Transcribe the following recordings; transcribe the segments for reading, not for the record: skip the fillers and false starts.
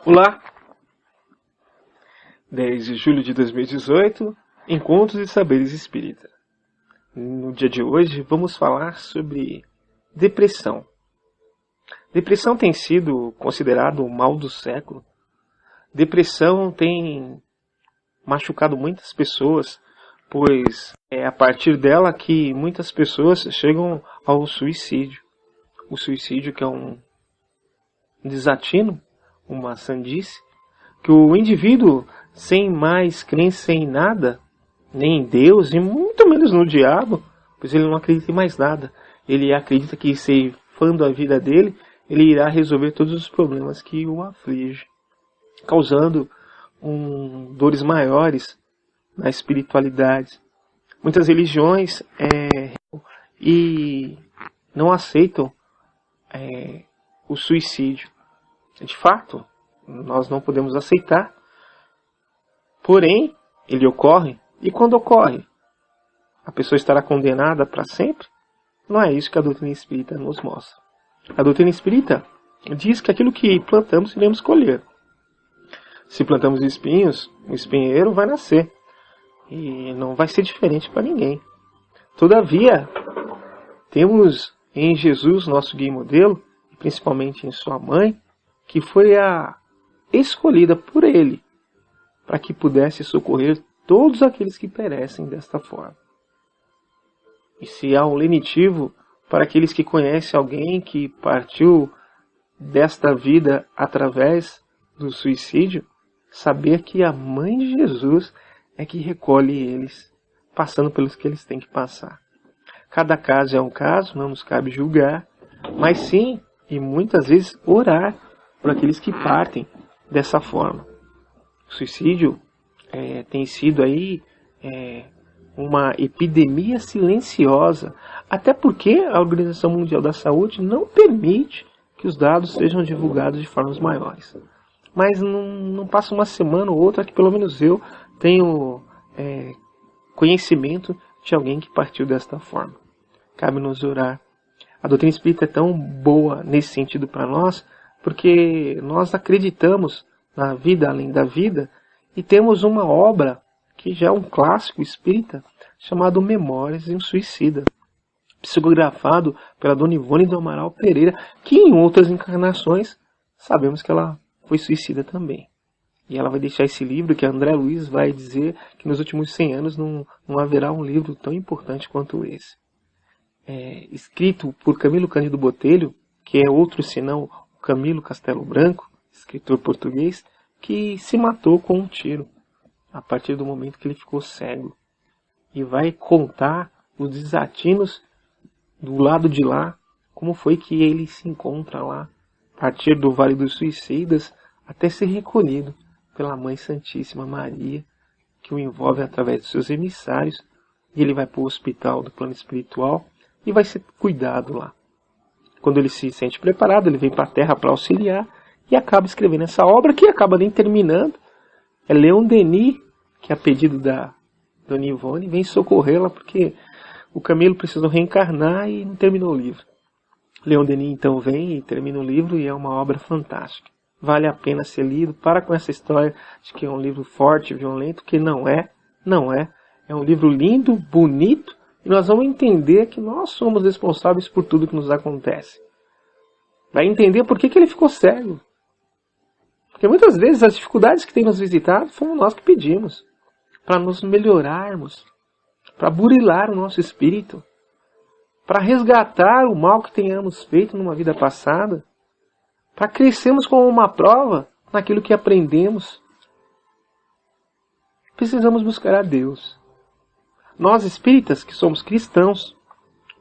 Olá! 10 de julho de 2018, Encontros e Saberes Espírita. No dia de hoje vamos falar sobre depressão. Depressão tem sido considerado o mal do século. Depressão tem machucado muitas pessoas, pois é a partir dela que muitas pessoas chegam ao suicídio. O suicídio, que é um desatino, uma sandice, que o indivíduo sem mais crença em nada, nem em Deus e muito menos no diabo, pois ele não acredita em mais nada. Ele acredita que, ceifando a vida dele, ele irá resolver todos os problemas que o afligem, causando dores maiores na espiritualidade. Muitas religiões não aceitam o suicídio. De fato, nós não podemos aceitar. Porém, ele ocorre, e quando ocorre, a pessoa estará condenada para sempre? Não é isso que a doutrina espírita nos mostra. A doutrina espírita diz que aquilo que plantamos iremos colher. Se plantamos espinhos, o espinheiro vai nascer. E não vai ser diferente para ninguém. Todavia, temos em Jesus, nosso guia e modelo, e principalmente em sua mãe, que foi a escolhida por ele, para que pudesse socorrer todos aqueles que perecem desta forma. E se há um lenitivo para aqueles que conhecem alguém que partiu desta vida através do suicídio, saber que a mãe de Jesus é que recolhe eles, passando pelos que eles têm que passar. Cada caso é um caso, não nos cabe julgar, mas sim, e muitas vezes, orar por aqueles que partem dessa forma. O suicídio tem sido aí uma epidemia silenciosa, até porque a Organização Mundial da Saúde não permite que os dados sejam divulgados de formas maiores. Mas não passa uma semana ou outra que pelo menos eu tenho conhecimento de alguém que partiu desta forma. Cabe-nos orar. A doutrina espírita é tão boa nesse sentido para nós, porque nós acreditamos na vida além da vida e temos uma obra que já é um clássico espírita chamado Memórias de um Suicida, psicografado pela Dona Ivone do Amaral Pereira, que em outras encarnações sabemos que ela foi suicida também. E ela vai deixar esse livro que André Luiz vai dizer que nos últimos 100 anos não haverá um livro tão importante quanto esse. Escrito por Camilo Cândido Botelho, que é outro senão Camilo Castelo Branco, escritor português, que se matou com um tiro, a partir do momento que ele ficou cego. E vai contar os desatinos do lado de lá, como foi que ele se encontra lá, a partir do Vale dos Suicidas, até ser recolhido pela Mãe Santíssima Maria, que o envolve através dos seus emissários, e ele vai para o hospital do plano espiritual e vai ser cuidado lá. Quando ele se sente preparado, ele vem para a Terra para auxiliar e acaba escrevendo essa obra que acaba nem terminando. É Leon Denis, que a pedido da Dona Ivone, vem socorrê-la porque o Camilo precisou reencarnar e não terminou o livro. Leon Denis então vem e termina o livro e é uma obra fantástica. Vale a pena ser lido. Para com essa história de que é um livro forte, violento, que não é. É um livro lindo, bonito, e nós vamos entender que nós somos responsáveis por tudo que nos acontece. Vai entender por que ele ficou cego. Porque muitas vezes as dificuldades que tem nos visitado fomos nós que pedimos. Para nos melhorarmos. Para burilar o nosso espírito. Para resgatar o mal que tenhamos feito numa vida passada. Para crescermos como uma prova naquilo que aprendemos. Precisamos buscar a Deus. Nós espíritas, que somos cristãos,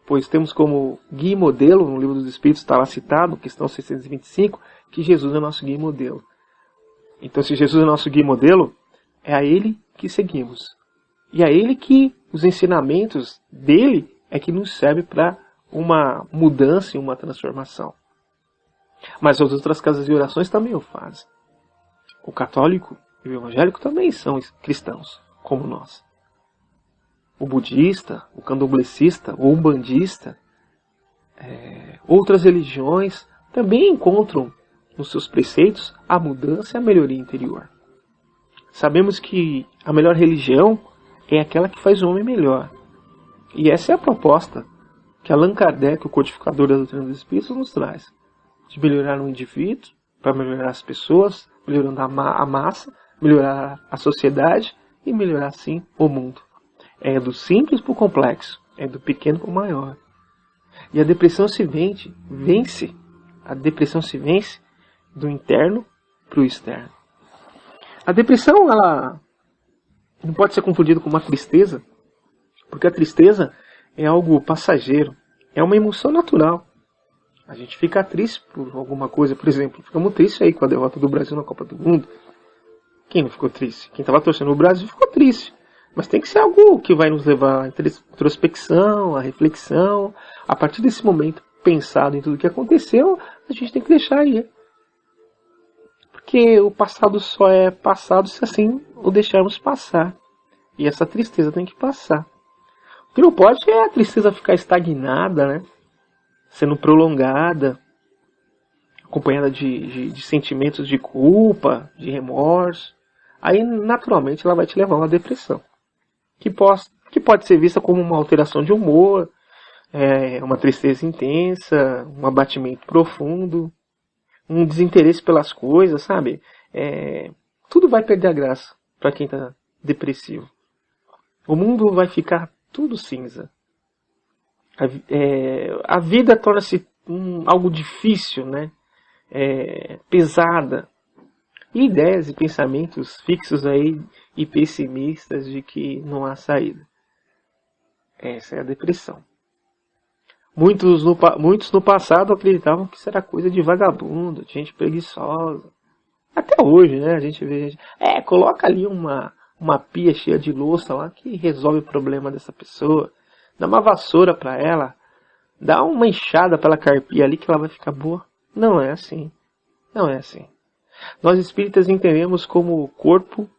pois temos como guia e modelo, no Livro dos Espíritos está lá citado, questão 625, que Jesus é nosso guia e modelo. Então, se Jesus é nosso guia e modelo, é a Ele que seguimos. E a Ele que os ensinamentos dele é que nos serve para uma mudança e uma transformação. Mas as outras casas de orações também o fazem. O católico e o evangélico também são cristãos, como nós. O budista, o candomblessista, o umbandista, outras religiões também encontram nos seus preceitos a mudança e a melhoria interior. Sabemos que a melhor religião é aquela que faz o homem melhor. E essa é a proposta que Allan Kardec, o codificador da doutrina dos espíritos, nos traz. De melhorar o indivíduo, para melhorar as pessoas, melhorando a massa, melhorar a sociedade e melhorar, sim, o mundo. É do simples para o complexo, é do pequeno para o maior. E a depressão se vence. A depressão se vence do interno para o externo. A depressão, ela não pode ser confundida com uma tristeza, porque a tristeza é algo passageiro, é uma emoção natural. A gente fica triste por alguma coisa, por exemplo, ficamos tristes aí com a derrota do Brasil na Copa do Mundo. Quem não ficou triste? Quem estava torcendo o Brasil ficou triste. Mas tem que ser algo que vai nos levar à introspecção, à reflexão. A partir desse momento, pensado em tudo que aconteceu, a gente tem que deixar aí. Porque o passado só é passado se assim o deixarmos passar. E essa tristeza tem que passar. O que não pode é a tristeza ficar estagnada, né? Sendo prolongada, acompanhada de sentimentos de culpa, de remorso. Aí, naturalmente, ela vai te levar a uma depressão. Que pode ser vista como uma alteração de humor, uma tristeza intensa, um abatimento profundo, um desinteresse pelas coisas, sabe? Tudo vai perder a graça para quem está depressivo. O mundo vai ficar tudo cinza. A vida torna-se algo difícil, né? Pesada. E ideias e pensamentos fixos aí e pessimistas de que não há saída. Essa é a depressão. Muitos no passado acreditavam que isso era coisa de vagabundo, de gente preguiçosa. Até hoje, né? A gente vê gente... coloca ali uma pia cheia de louça lá que resolve o problema dessa pessoa. Dá uma vassoura para ela. Dá uma enxada para ela carpir ali que ela vai ficar boa. Não é assim. Não é assim. Nós espíritas entendemos como corpo,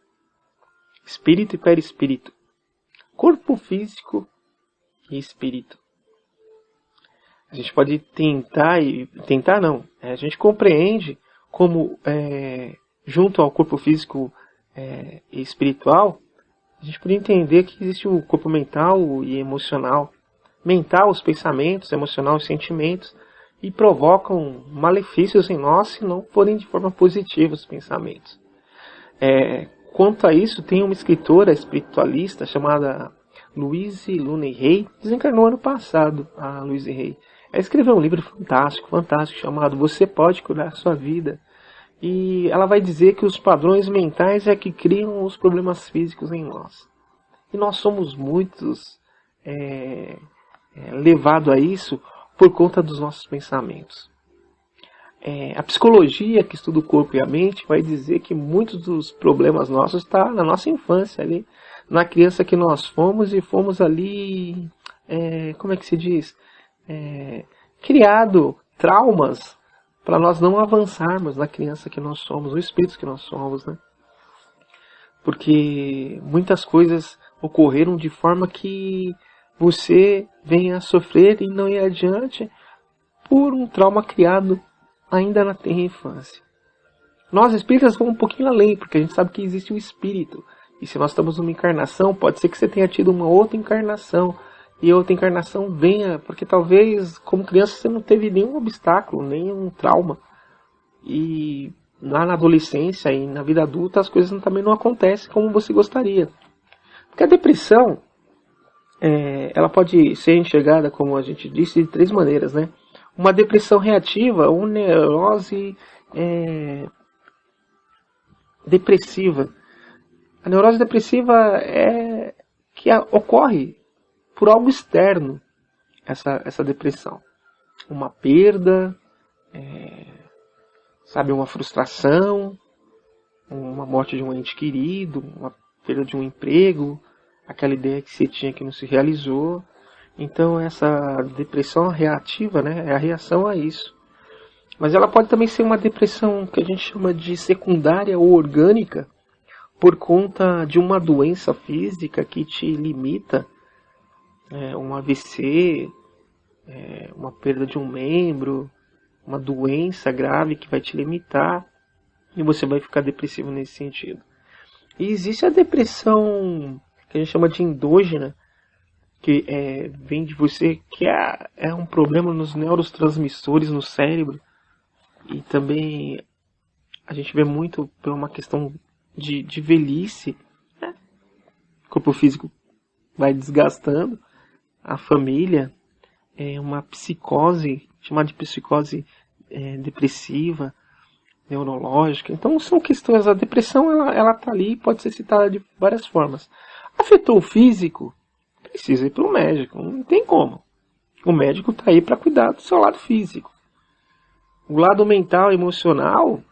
espírito e perispírito. Corpo físico e espírito. A gente pode a gente compreende como, junto ao corpo físico e espiritual, a gente pode entender que existe o corpo mental e emocional. Mental, os pensamentos, emocional, os sentimentos, e provocam malefícios em nós se não forem de forma positiva os pensamentos. Quanto a isso, tem uma escritora espiritualista chamada Louise Luney Hay, desencarnou ano passado, a Louise Hay. Ela escreveu um livro fantástico, chamado Você Pode Curar Sua Vida. E ela vai dizer que os padrões mentais é que criam os problemas físicos em nós. E nós somos muitos levados a isso por conta dos nossos pensamentos. A psicologia, que estuda o corpo e a mente, vai dizer que muitos dos problemas nossos estão na nossa infância, ali, na criança que nós fomos e fomos ali, como é que se diz? Criado traumas para nós não avançarmos na criança que nós somos, no espírito que nós somos, né? Porque muitas coisas ocorreram de forma que você venha a sofrer e não ir adiante por um trauma criado ainda na tenra infância. Nós espíritas vamos um pouquinho além, porque a gente sabe que existe um espírito. E se nós estamos numa encarnação, pode ser que você tenha tido uma outra encarnação. E a outra encarnação venha, porque talvez como criança você não teve nenhum obstáculo, nenhum trauma. E lá na adolescência e na vida adulta as coisas também não acontecem como você gostaria. Porque a depressão, ela pode ser enxergada, como a gente disse, de três maneiras, né? Uma depressão reativa ou neurose depressiva. A neurose depressiva é que ocorre por algo externo, essa depressão. Uma perda, uma frustração, uma morte de um ente querido, uma perda de um emprego, aquela ideia que você tinha que não se realizou. Então essa depressão reativa, né, é a reação a isso. Mas ela pode também ser uma depressão que a gente chama de secundária ou orgânica, por conta de uma doença física que te limita, um AVC, uma perda de um membro, uma doença grave que vai te limitar e você vai ficar depressivo nesse sentido. E existe a depressão que a gente chama de endógena, que vem de você, que é um problema nos neurotransmissores no cérebro. E também a gente vê muito por uma questão de velhice, né? O corpo físico vai desgastando, a família, uma psicose, chamada de psicose depressiva, neurológica. Então são questões, a depressão ela tá ali, pode ser citada de várias formas. Afetou o físico, precisa ir para o médico, não tem como. O médico está aí para cuidar do seu lado físico. O lado mental, emocional,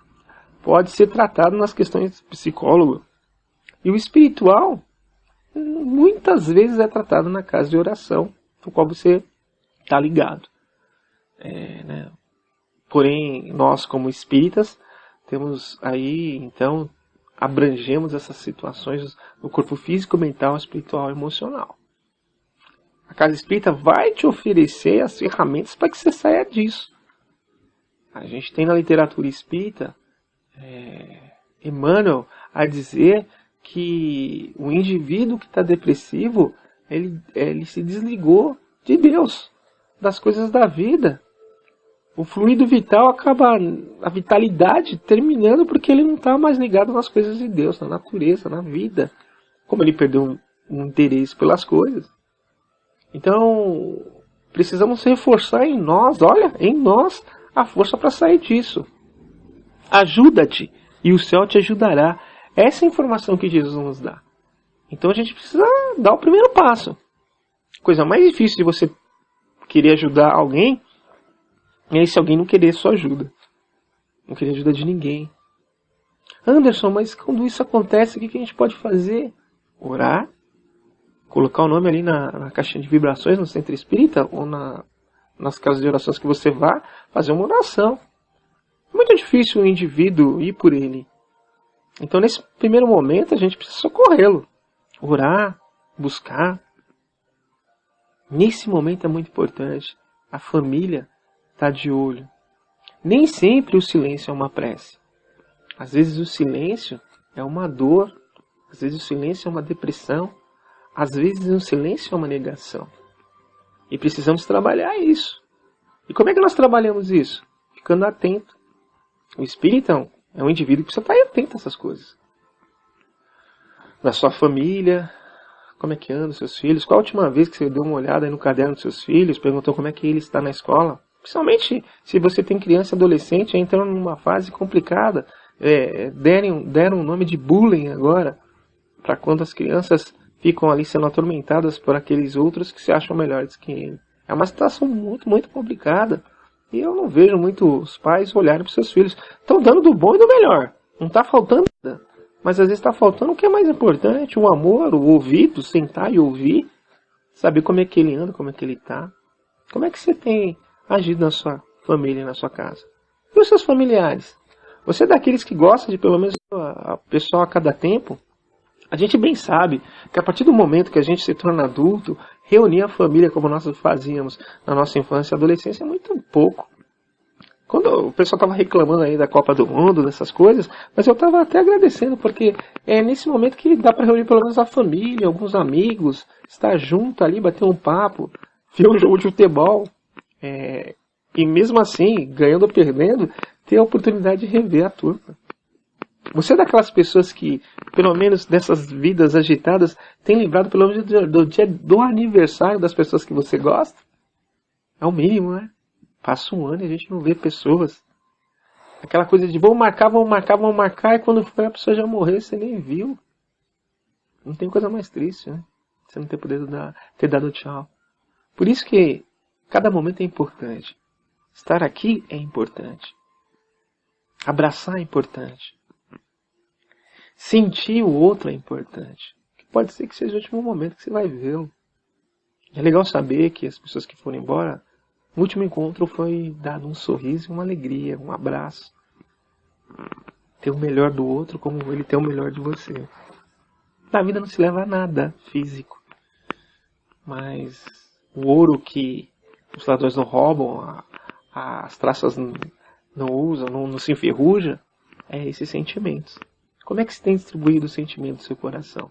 pode ser tratado nas questões do psicólogo. E o espiritual, muitas vezes é tratado na casa de oração, no qual você está ligado. Né? Porém, nós como espíritas, temos aí, então, abrangemos essas situações no corpo físico, mental, espiritual e emocional. A casa espírita vai te oferecer as ferramentas para que você saia disso. A gente tem na literatura espírita Emmanuel a dizer que o indivíduo que está depressivo, ele se desligou de Deus, das coisas da vida. O fluido vital acaba, a vitalidade terminando porque ele não está mais ligado nas coisas de Deus, na natureza, na vida. Como ele perdeu um interesse pelas coisas. Então, precisamos reforçar em nós, a força para sair disso. Ajuda-te e o céu te ajudará. Essa é a informação que Jesus nos dá. Então a gente precisa dar o primeiro passo. A coisa mais difícil de você querer ajudar alguém é se alguém não querer sua ajuda. Não querer ajuda de ninguém. Anderson, mas quando isso acontece, o que a gente pode fazer? Orar. Colocar o nome ali na caixinha de vibrações no centro espírita ou nas casas de orações que você vá, fazer uma oração. É muito difícil o indivíduo ir por ele. Então nesse primeiro momento a gente precisa socorrê-lo. Orar, buscar. Nesse momento é muito importante. A família está de olho. Nem sempre o silêncio é uma prece. Às vezes o silêncio é uma dor. Às vezes o silêncio é uma depressão. Às vezes o silêncio é uma negação. E precisamos trabalhar isso. E como é que nós trabalhamos isso? Ficando atento. O espírita é um indivíduo que precisa estar atento a essas coisas. Na sua família, como é que anda os seus filhos? Qual a última vez que você deu uma olhada aí no caderno dos seus filhos? Perguntou como é que ele está na escola? Principalmente se você tem criança e adolescente entrando numa fase complicada. Deram o nome de bullying agora. Para quando as crianças ficam ali sendo atormentadas por aqueles outros que se acham melhores que ele. É uma situação muito, muito complicada. E eu não vejo muitos pais olharem para os seus filhos. Estão dando do bom e do melhor. Não está faltando nada. Mas às vezes está faltando o que é mais importante. O amor, o ouvido, sentar e ouvir. Saber como é que ele anda, como é que ele está. Como é que você tem agido na sua família, na sua casa. E os seus familiares? Você é daqueles que gosta de pelo menos a pessoa a cada tempo? A gente bem sabe que a partir do momento que a gente se torna adulto, reunir a família como nós fazíamos na nossa infância e adolescência é muito pouco. Quando o pessoal estava reclamando aí da Copa do Mundo, dessas coisas, mas eu estava até agradecendo, porque é nesse momento que dá para reunir pelo menos a família, alguns amigos, estar junto ali, bater um papo, ver um jogo de futebol, e mesmo assim, ganhando ou perdendo, ter a oportunidade de rever a turma. Você é daquelas pessoas que, pelo menos nessas vidas agitadas, tem lembrado pelo menos do dia do aniversário das pessoas que você gosta? É o mínimo, né? Passa um ano e a gente não vê pessoas. Aquela coisa de vamos marcar, e quando foi a pessoa já morreu, você nem viu. Não tem coisa mais triste, né? Você não ter dado tchau. Por isso que cada momento é importante. Estar aqui é importante. Abraçar é importante. Sentir o outro é importante. Pode ser que seja o último momento que você vai vê-lo. É legal saber que as pessoas que foram embora, o último encontro foi dado um sorriso, uma alegria, um abraço. Ter o melhor do outro como ele tem o melhor de você. Na vida não se leva a nada físico. Mas o ouro que os ladrões não roubam, as traças não usam, não se enferruja, é esses sentimentos. Como é que se tem distribuído os sentimentos do seu coração?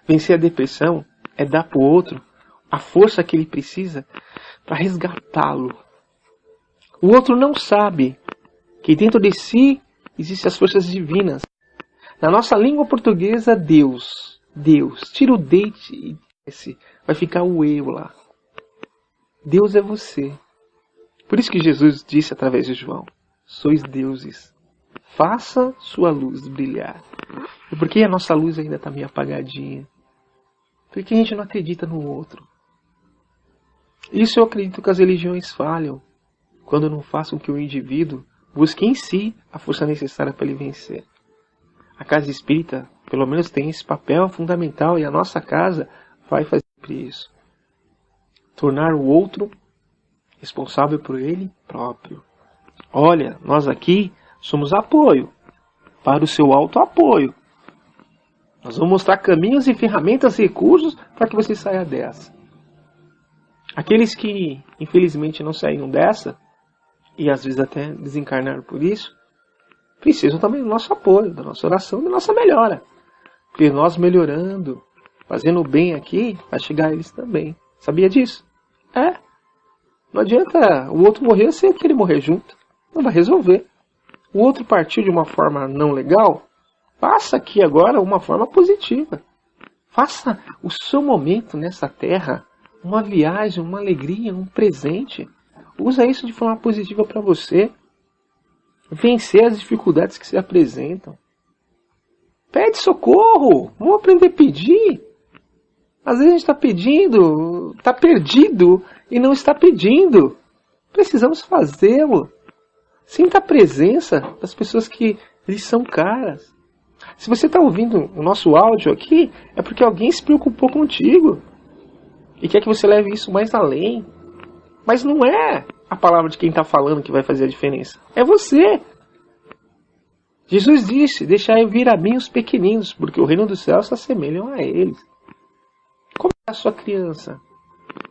Vencer a depressão é dar para o outro a força que ele precisa para resgatá-lo. O outro não sabe que dentro de si existem as forças divinas. Na nossa língua portuguesa, Deus. Tira o dente e desce. Vai ficar o eu lá. Deus é você. Por isso que Jesus disse através de João: sois deuses. Faça sua luz brilhar. E por que a nossa luz ainda está meio apagadinha? Porque a gente não acredita no outro. Isso eu acredito que as religiões falham quando não façam que o indivíduo busque em si a força necessária para ele vencer. A casa espírita, pelo menos, tem esse papel fundamental e a nossa casa vai fazer isso. Tornar o outro responsável por ele próprio. Olha, nós aqui somos apoio para o seu autoapoio. Nós vamos mostrar caminhos e ferramentas e recursos para que você saia dessa. Aqueles que, infelizmente, não saíram dessa, e às vezes até desencarnaram por isso, precisam também do nosso apoio, da nossa oração, da nossa melhora. Porque nós melhorando, fazendo o bem aqui, vai chegar a eles também. Sabia disso? Não adianta o outro morrer sem querer morrer junto. Não vai resolver. O outro partiu de uma forma não legal, faça aqui agora uma forma positiva. Faça o seu momento nessa terra uma viagem, uma alegria, um presente. Usa isso de forma positiva para você vencer as dificuldades que se apresentam. Pede socorro. Vamos aprender a pedir. Às vezes a gente está pedindo, está perdido e não está pedindo. Precisamos fazê-lo. Sinta a presença das pessoas que lhes são caras. Se você está ouvindo o nosso áudio aqui, é porque alguém se preocupou contigo e quer que você leve isso mais além. Mas não é a palavra de quem está falando que vai fazer a diferença. É você. Jesus disse: deixai vir a mim os pequeninos, porque o reino dos céus se assemelham a eles. Como é a sua criança?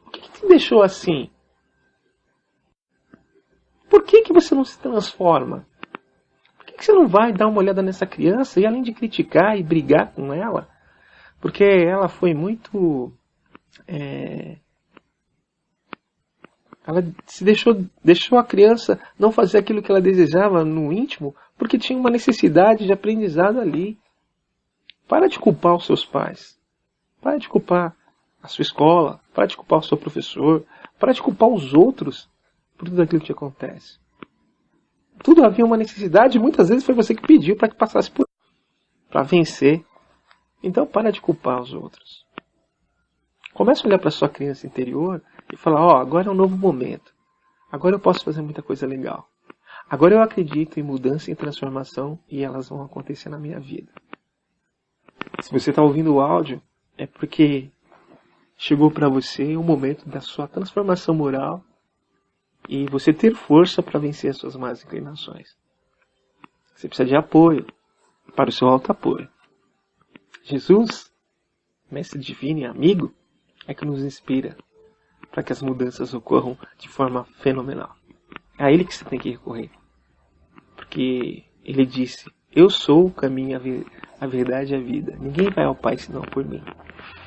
O que te deixou assim? Por que você não se transforma? Por que você não vai dar uma olhada nessa criança e, além de criticar e brigar com ela, porque ela foi muito... ela se deixou a criança não fazer aquilo que ela desejava no íntimo, porque tinha uma necessidade de aprendizado ali. Para de culpar os seus pais. Para de culpar a sua escola. Para de culpar o seu professor. Para de culpar os outros por tudo aquilo que te acontece. Tudo havia uma necessidade e muitas vezes foi você que pediu para que passasse por para vencer. Então para de culpar os outros. Comece a olhar para a sua criança interior e falar: agora é um novo momento. Agora eu posso fazer muita coisa legal. Agora eu acredito em mudança e transformação e elas vão acontecer na minha vida. Se você está ouvindo o áudio, é porque chegou para você o momento da sua transformação moral e você ter força para vencer as suas más inclinações. Você precisa de apoio para o seu auto-apoio. Jesus, mestre divino e amigo, é que nos inspira para que as mudanças ocorram de forma fenomenal. É a Ele que você tem que recorrer. Porque Ele disse: eu sou o caminho, a verdade e a vida. Ninguém vai ao Pai senão por mim.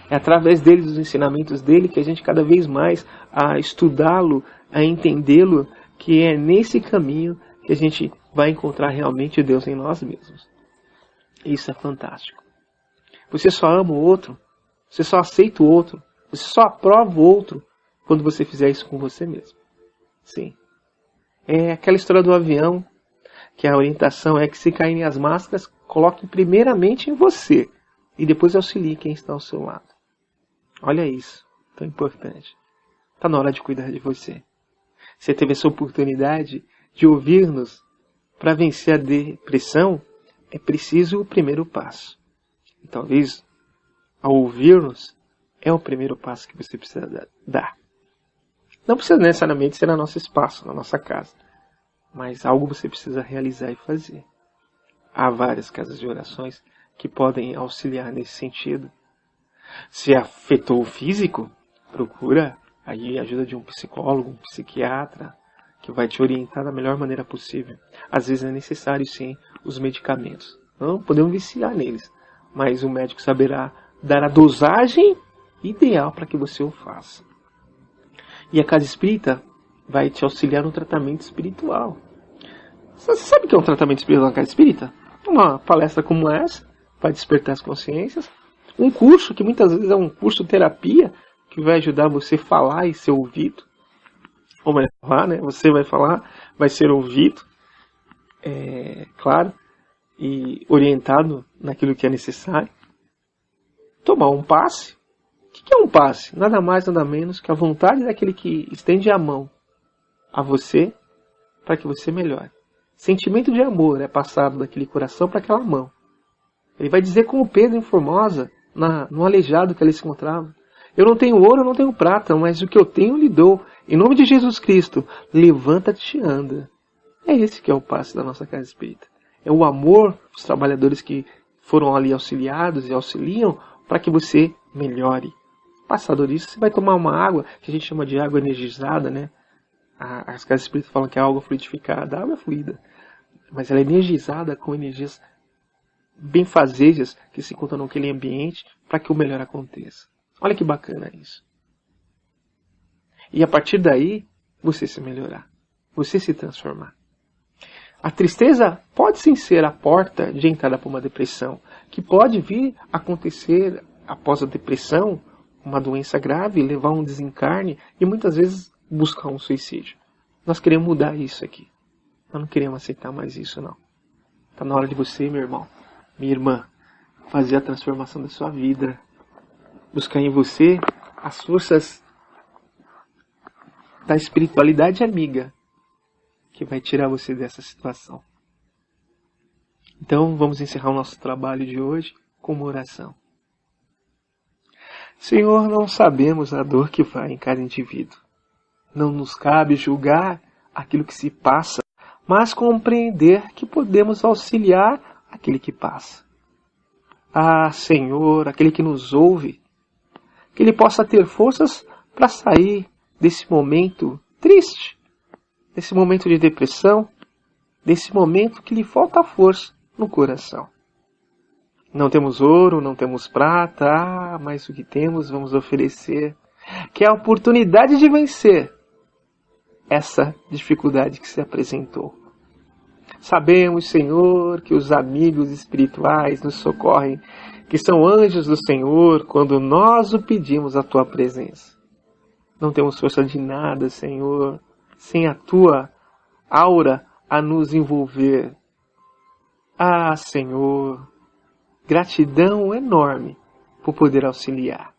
É através dele, dos ensinamentos dele, que a gente cada vez mais a estudá-lo, a entendê-lo, que é nesse caminho que a gente vai encontrar realmente Deus em nós mesmos. Isso é fantástico. Você só ama o outro, você só aceita o outro, você só aprova o outro quando você fizer isso com você mesmo. Sim. É aquela história do avião, que a orientação é que se caírem as máscaras, coloque primeiramente em você e depois auxilie quem está ao seu lado. Olha isso, tão importante. Está na hora de cuidar de você. Você teve essa oportunidade de ouvir-nos. Para vencer a depressão, é preciso o primeiro passo. E talvez, ao ouvir-nos, é o primeiro passo que você precisa dar. Não precisa necessariamente ser no nosso espaço, na nossa casa. Mas algo você precisa realizar e fazer. Há várias casas de orações que podem auxiliar nesse sentido. Se afetou o físico, procura aí a ajuda de um psicólogo, um psiquiatra, que vai te orientar da melhor maneira possível. Às vezes é necessário sim os medicamentos. Não podemos viciar neles, mas o médico saberá dar a dosagem ideal para que você o faça. E a casa espírita vai te auxiliar no tratamento espiritual. Você sabe o que é um tratamento espiritual na casa espírita? Uma palestra como essa vai despertar as consciências. Um curso que muitas vezes é um curso de terapia que vai ajudar você a falar e ser ouvido. Ou vai falar, né? Você vai falar, vai ser ouvido, claro, e orientado naquilo que é necessário. Tomar um passe. O que é um passe? Nada mais, nada menos que a vontade daquele que estende a mão a você para que você melhore. Sentimento de amor é passado daquele coração para aquela mão. Ele vai dizer como Pedro em Formosa, no aleijado que ele se encontrava: eu não tenho ouro, eu não tenho prata, mas o que eu tenho lhe dou. Em nome de Jesus Cristo, levanta-te e anda. É esse que é o passe da nossa casa espírita. É o amor dos trabalhadores que foram ali auxiliados e auxiliam para que você melhore. Passado isso, você vai tomar uma água, que a gente chama de água energizada, né? As casas espíritas falam que é água fluidificada. A água é fluida, mas ela é energizada com energias benfazejas que se encontram naquele ambiente para que o melhor aconteça. Olha que bacana isso. E a partir daí, você se melhorar. Você se transformar. A tristeza pode sim ser a porta de entrada para uma depressão, que pode vir a acontecer após a depressão, uma doença grave, levar a um desencarne e muitas vezes buscar um suicídio. Nós queremos mudar isso aqui. Nós não queremos aceitar mais isso, não. Está na hora de você, meu irmão, minha irmã, fazer a transformação da sua vida. Buscar em você as forças da espiritualidade amiga que vai tirar você dessa situação. Então vamos encerrar o nosso trabalho de hoje com uma oração. Senhor, não sabemos a dor que vai em cada indivíduo. Não nos cabe julgar aquilo que se passa, mas compreender que podemos auxiliar aquele que passa. Ah, Senhor, aquele que nos ouve, que ele possa ter forças para sair desse momento triste, desse momento de depressão, desse momento que lhe falta força no coração. Não temos ouro, não temos prata, mas o que temos vamos oferecer, que é a oportunidade de vencer essa dificuldade que se apresentou. Sabemos, Senhor, que os amigos espirituais nos socorrem, que são anjos do Senhor quando nós o pedimos a Tua presença. Não temos força de nada, Senhor, sem a Tua aura a nos envolver. Ah, Senhor, gratidão enorme por poder auxiliar.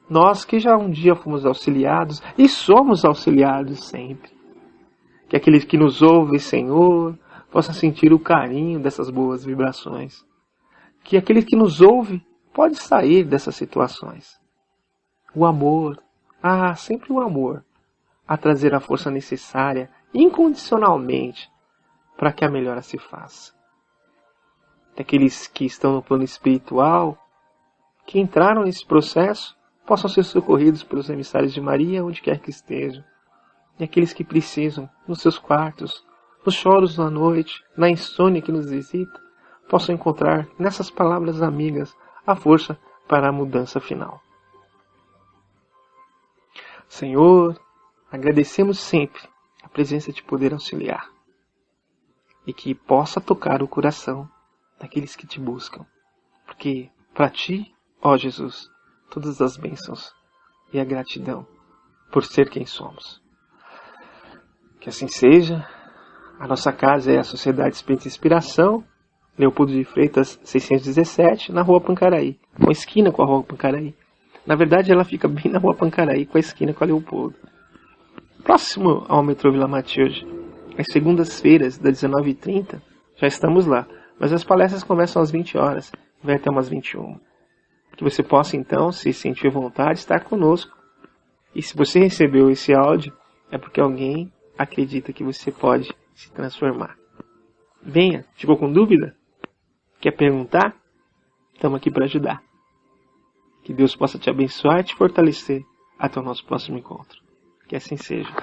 Nós que já um dia fomos auxiliados e somos auxiliados sempre. Que aqueles que nos ouvem, Senhor, possam sentir o carinho dessas boas vibrações. Que aquele que nos ouve pode sair dessas situações. O amor, sempre o amor, a trazer a força necessária, incondicionalmente, para que a melhora se faça. Aqueles que estão no plano espiritual, que entraram nesse processo, possam ser socorridos pelos emissários de Maria, onde quer que estejam. E aqueles que precisam, nos seus quartos, nos choros da noite, na insônia que nos visita, possam encontrar nessas palavras amigas a força para a mudança final. Senhor, agradecemos sempre a presença de poder auxiliar e que possa tocar o coração daqueles que te buscam, porque para ti, ó Jesus, todas as bênçãos e a gratidão por ser quem somos. Que assim seja. A nossa casa é a Sociedade Espírita Inspiração, Leopoldo de Freitas 617, na Rua Pancaraí, com a esquina com a Rua Pancaraí. Na verdade, ela fica bem na Rua Pancaraí, com a esquina com a Leopoldo. Próximo ao metrô Vila Matilde, às segundas-feiras, das 19h30, já estamos lá. Mas as palestras começam às 20 horas, vai até umas 21. Que você possa, então, se sentir vontade, estar conosco. E se você recebeu esse áudio, é porque alguém acredita que você pode se transformar. Venha, ficou com dúvida? Quer perguntar? Estamos aqui para ajudar. Que Deus possa te abençoar e te fortalecer Até o nosso próximo encontro. Que assim seja.